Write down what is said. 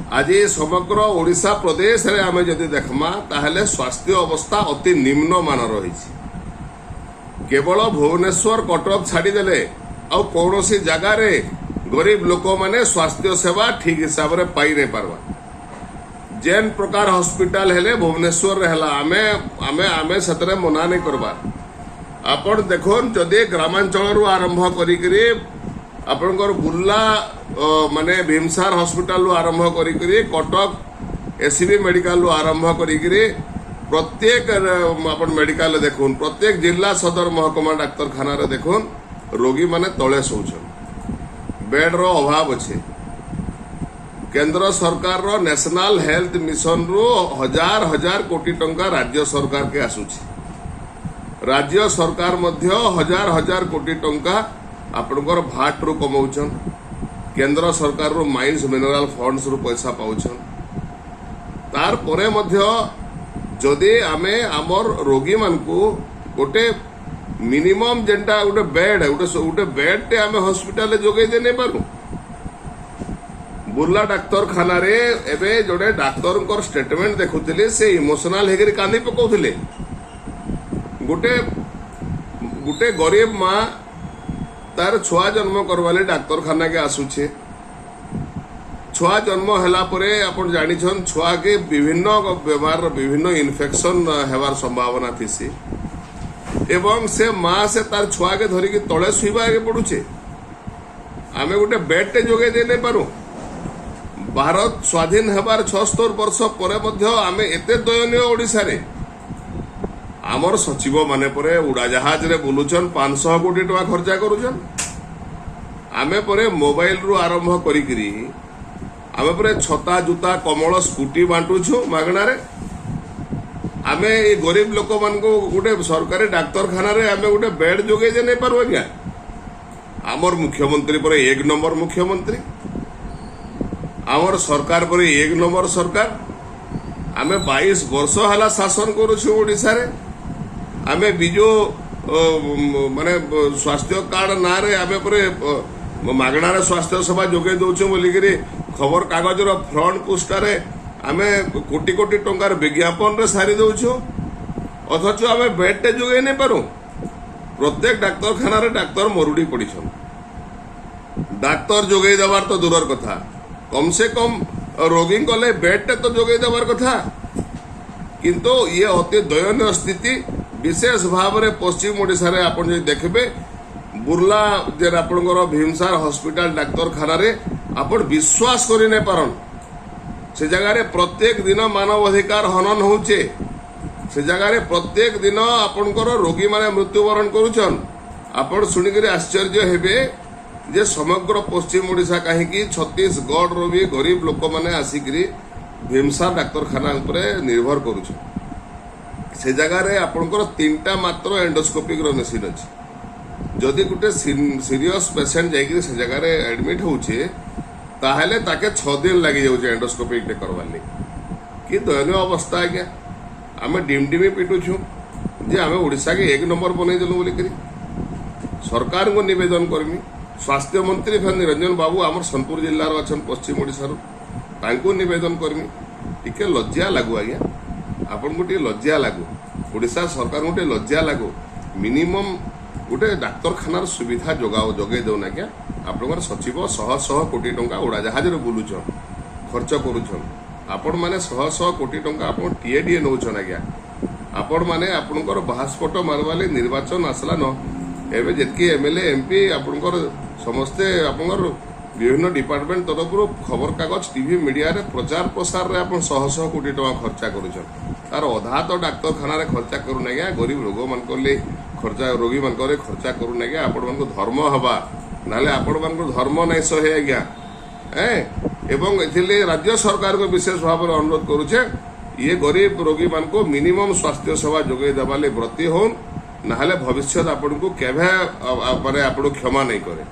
आज समग्र ओडिशा प्रदेश रे आमे जदि देखमा ताहले स्वास्थ्य अवस्था अति निम्न मान रही। केवल भुवनेश्वर कटक छाड़ीदेले आउ कौन सी जगार गरीब लोक माने स्वास्थ्य सेवा ठीक हिसाब से पाई नहीं पारवा। जेन प्रकार हॉस्पिटल हेले भुवनेश्वर हेला आमे आमे आमे सतरे मना नहीं करबा। आपण देखोन जदि ग्रामांचल आरंभ करी आपणकर बुर्ला माने भीमसार हॉस्पिटल आरंभ करी कटक एसीबी मेडिकल आरंभ करी प्रत्येक आपण मेडिकल देखुन प्रत्येक जिला सदर महकुमा डाक्तरखाना रे देखुन रोगी माने तले शोचन बेड रो अभाव अच्छे। केंद्र सरकार रो नेशनल हेल्थ मिशन रो हजार हजार कोटी टंका राज्य सरकार के आसुची। राज्य सरकार मध्य हजार हजार कोटी टंका आपणकर भाट रू कमाउछन। केंद्र सरकार रो माइंस मिनरल फंड्स रू पैसा पाउछन। तार परे मध्य जदि आमे आमर रोगी मानकू गोटे मिनिमम जेनटा गोटे बेड गोटे बेड टे आमे हॉस्पिटल जोगे दे नहीं पारू। बुर्ला डाक्तरखाना रे एबे जोड़े डाक्तर स्टेटमेंट देखुथिले से इमोशनल हेकरी कांदी पकाउथिले। गोटे गोटे गरीब माँ तार छुआ जन्म करवाले डाक्तरखाना के आसुछे। छुआ जन्म हैला परे आपण जानिछन छुआ के विभिन्न बेमार विभिन्न इन्फेक्शन हेबार संभावना थिसी एवं से माँ से तार छुआ के धरिकी तले सुइबा के पड़ुछे। आमे गोटे बेड टे जोगे दे नहीं पारू। भारत स्वाधीन हेबार 76 वर्ष परे मध्य आमे एते दयनीय ओडिसा रे आमर सचिव माने परे उड़ाजहाज रे बुलुछन 500 कोटी टका खर्चा करूछन। आमे परे मोबाइल रु आरंभ करी आमे परे छता जूता कमल स्कूटी बांटुछु मागना रे। आमे ए गरीब लोक मान को गोटे सरकारी डाक्तरखाना रे आमे गोटे बेड जोगे जे नहीं पारू। आज्ञा आमर मुख्यमंत्री परे 1 नंबर मुख्यमंत्री, आमर सरकार परे 1 नंबर सरकार। आमे 22 वर्ष हला शासन करूछु ओडिसा रे। आमे बिजो माने स्वास्थ्य कार्ड ना रे आमे परे मागणार स्वास्थ्य सेवा जोगे दौछु बोलिकी खबर कागज फ्रंट पोस्टारे आमे कोटी कोटी टंकार विज्ञापन रे सारी दौछु। अथच आमे बेड टे जोगे नहीं पारू। प्रत्येक डाक्तरखाना रे डाक्तर मरुड़ी पड़ीछन। डाक्तर जोगे देवार तो दूरर कथा कम से कम रोगी कले बेड टे तो जोगे देवार कथा। किंतु ये अति दयनीय स्थिति विशेष भाव में पश्चिम ओडिशा रे आपण जे देखबे बुर्ला जे आपणकर भीमसार हॉस्पिटल डाक्तरखाना रे आपण विश्वास करि नै पारन। से जगह रे प्रत्येक दिन मानव अधिकार हनन होचे। से जगह रे प्रत्येक दिन आपणकर रोगी माने मृत्युवरण करूछन। आपण सुनिकरी आश्चर्य हेबे जे समग्र पश्चिम ओडिशा कहीं छत्तीसगढ़ रो भी गरीब लोक माने आसिकरी भीमसार डाक्तरखाना उपरे निर्भर करूछन। से जगह रे आपणकर 3टा मात्र एंडोस्कोपिक रो मशीन अछि। जदि गोटे सीरियस पेशेंट जाइकरी से जगह रे एडमिट होउछे ताहले ताके 6 दिन लगी जाउछे एंडोस्कोपिक टे करवाले। कि दयनीय अवस्था आज्ञा। आमे डिमडिमी पिटुछु जे आमे ओडिशा के 1 नंबर बनै देलु बोली करी। सरकार को निवेदन करमी स्वास्थ्य मंत्री फेर निरंजन बाबू आमर सोनपुर जिल्ला रो अछन पश्चिम ओडिशा रो तांको निवेदन करमी टिके लज्जा लागू आज्ञा। आपन को टिके लज्जा लागू। ओडिशा सरकार को टिके लज्जा लागू। मिनिमम गोटे डाक्तरखानार सुविधा जोगे दौना क्या। आपनकर सचिव 100 कोटी टंका उड़ाजहाज रे बुलुछन खर्च करूछन। आपण माने 100 कोटी टंका आपण टीएडीए नौछन आज्ञा। आपण माने आपनकर बाहास्पट मारवाले निर्वाचन आसला न एबे जेतकी एमएलए एमपी आपनकर समस्ते आपनकर विभिन्न डिपार्टमेंट तरफ खबर कागज टीवी मीडिया रे प्रचार प्रसार रे आपण 100 कोटी टंका खर्चा करूछन। तार अधा तो डाक्तरखाना रे खर्चा करू ना गया। गरीब रोग मानकले खर्चा रोगी मानकरे खर्चा करू ना गया। आपण मानको धर्म हवा नाले आपण मानको धर्म नै सहे आज्ञा। एवं एथिले राज्य सरकार को विशेष भाव में अनुरोध करूछे ये गरीब रोगी मानको मिनिमम स्वास्थ्य सेवा जोगे देबाले व्रती होन नाले भविष्य आपण को केभे माने आपण क्षमा नहीं करे।